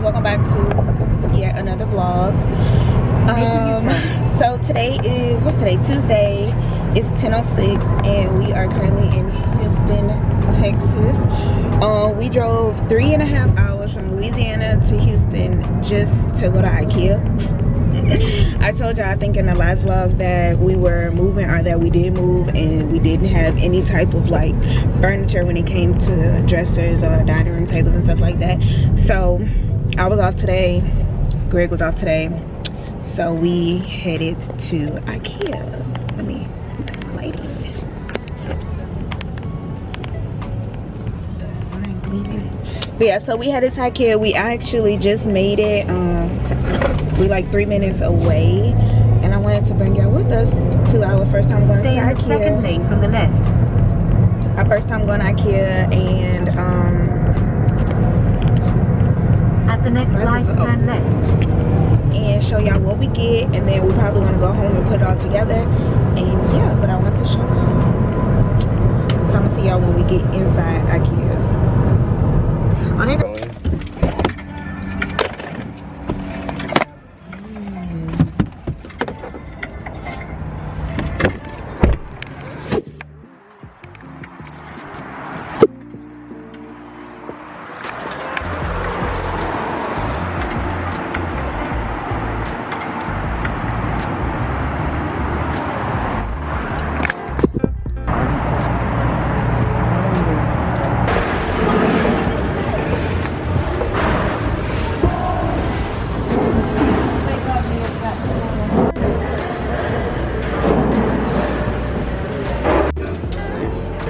Welcome back to yet another vlog. So today is, what's today? Tuesday. It's 10:06 and we are currently in Houston, Texas. We drove 3.5 hours from Louisiana to Houston just to go to IKEA. I told y'all, I think in the last vlog, that we were moving, or that we did move, and we didn't have any type of like furniture when it came to dressers or dining room tables and stuff like that. So I was off today, Greg was off today, so we headed to IKEA. Let me, that's my lady. But yeah, so we headed to IKEA. We actually just made it. We like 3 minutes away, and I wanted to bring y'all with us to our first time going to IKEA. Stay in the second lane from the left. Our first time going to IKEA, and at the next light, turn left. And show y'all what we get, and then we probably want to go home and put it all together. And yeah, but I want to show y'all. So I'm gonna see y'all when we get inside IKEA. On it.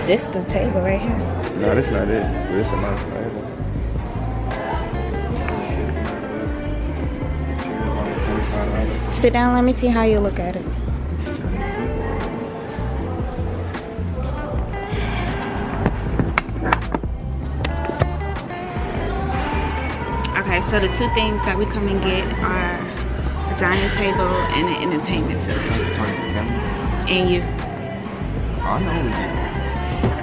This is the table right here. No, that's not it. This is a nice table. Sit down, let me see how you look at it. Okay, so the two things that we come and get are a dining table and an entertainment center. And you. I know we get.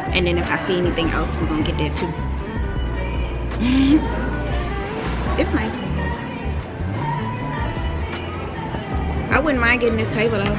And then if I see anything else, we're gonna get that too. It's nice. I wouldn't mind getting this table though.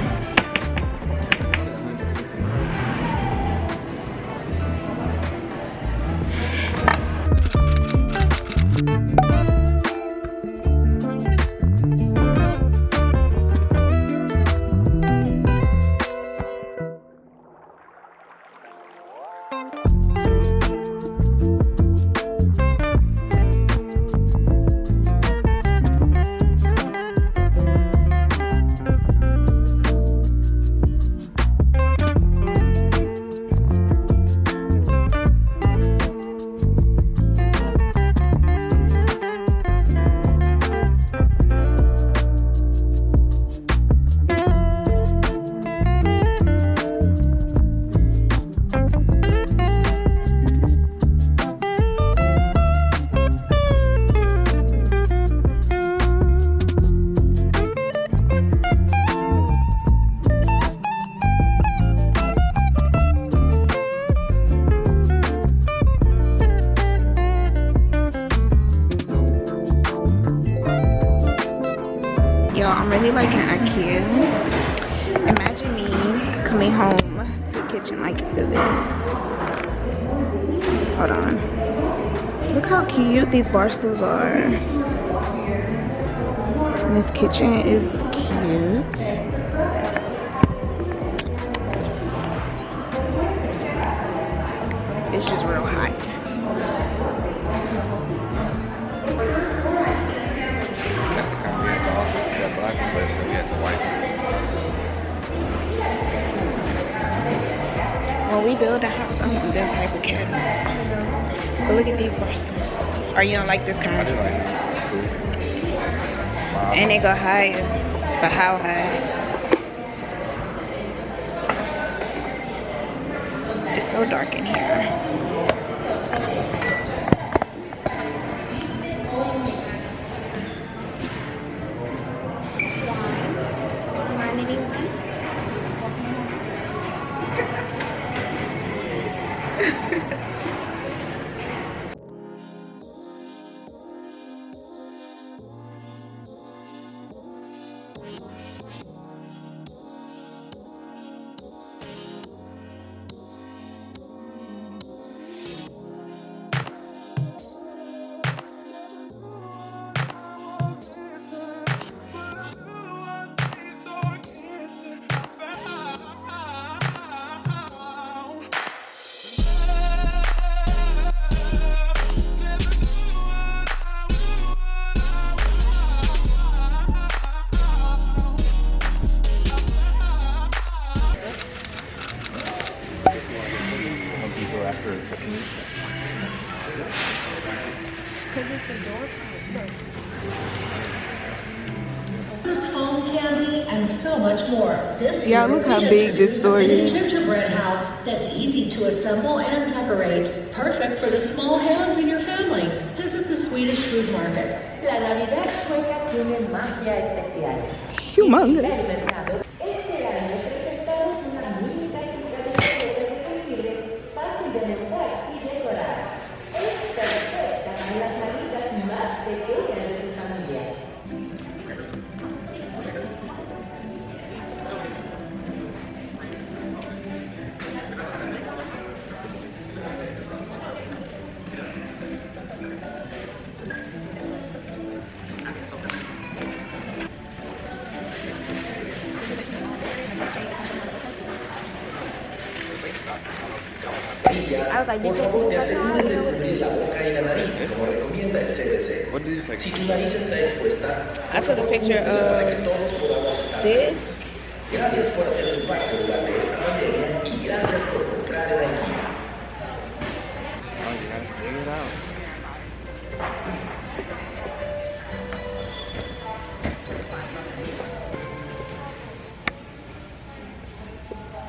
I'm really liking IKEA. Imagine me coming home to a kitchen like this. Hold on. Look how cute these bar stools are. And this kitchen is cute. It's just real hot. That's the kind we had that black one, but so we had the white one. When we build a house, I want them type of cabinets. But look at these bar stools. Or you don't like this I kind? do like it. Cool. Wow. And they go higher. But how high? It's so dark in here. This foam candy and so much more. This Yeah, year, look how we big this introduced store a mini is. gingerbread house that's easy to assemble and decorate. Perfect for the small hands in your family. Visit the Swedish food market. La Navidad sueca tiene magia especial. Humongous. Visita el mercado. Este año presentamos una mini casita de jengibre fácil de montar y decorar. Es perfecta para las amigas más pequeñas de tu familia. Por favor, te asegures de cubrir la boca y la nariz, como recomienda el CDC. What did you say? Si tu nariz está expuesta, I took a picture para que of todos podamos estar this. seguros. Gracias por hacer tu parte durante esta pandemia y gracias por comprar en IKEA. Oh, you gotta figure it out.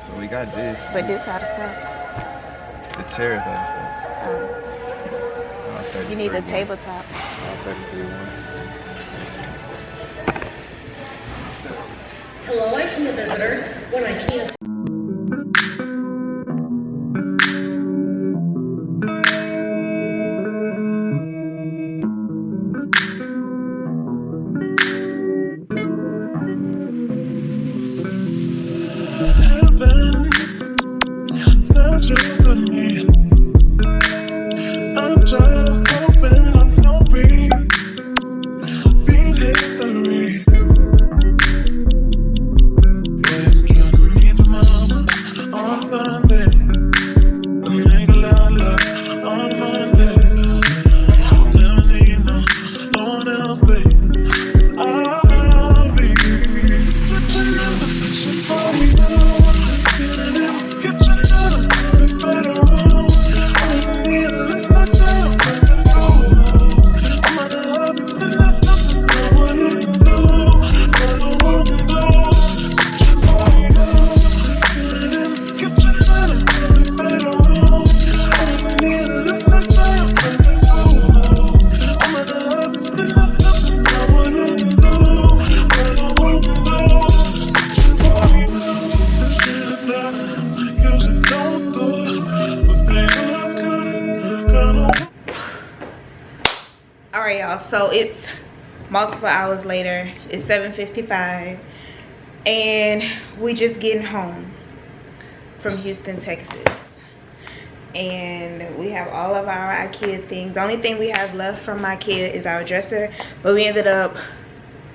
So we got this. But this out of stock. The chair is out of stock. You need the tabletop. 33 one. Hello, IKEA visitors. When IKEA I'm just hoping I'm hoping being history. Yeah, I'm trying to read the mama on Sunday. And make a lot of love on Monday. Never need no one else, babe. 'Cause I'll be switching up positions for you. Feeling it, get you out of better. Alright, y'all, so it's multiple hours later. It's 7:55 and we just getting home. from Houston, Texas. And we have all of our IKEA things. The only thing we have left from IKEA is our dresser, but we ended up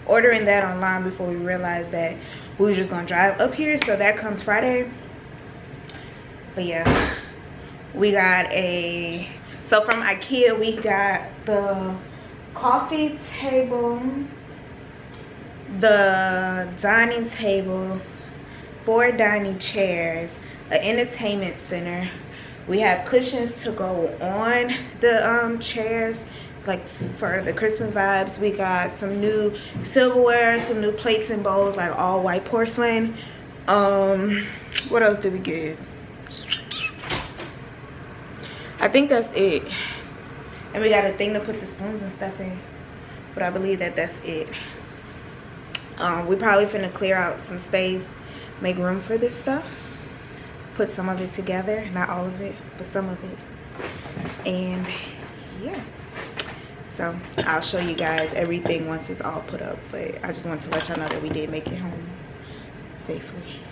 ordering that online before we realized that we were just gonna drive up here, so that comes Friday. But yeah, we got so from IKEA we got the coffee table, the dining table, 4 dining chairs, an entertainment center. We have cushions to go on the chairs, like for the Christmas vibes. We got some new silverware, some new plates and bowls, like all white porcelain. What else did we get? I think that's it. And we got a thing to put the spoons and stuff in, but I believe that that's it. We probably finna clear out some space, make room for this stuff, put some of it together, not all of it, but some of it. And yeah, so I'll show you guys everything once it's all put up, but I just want to let y'all know that we did make it home safely.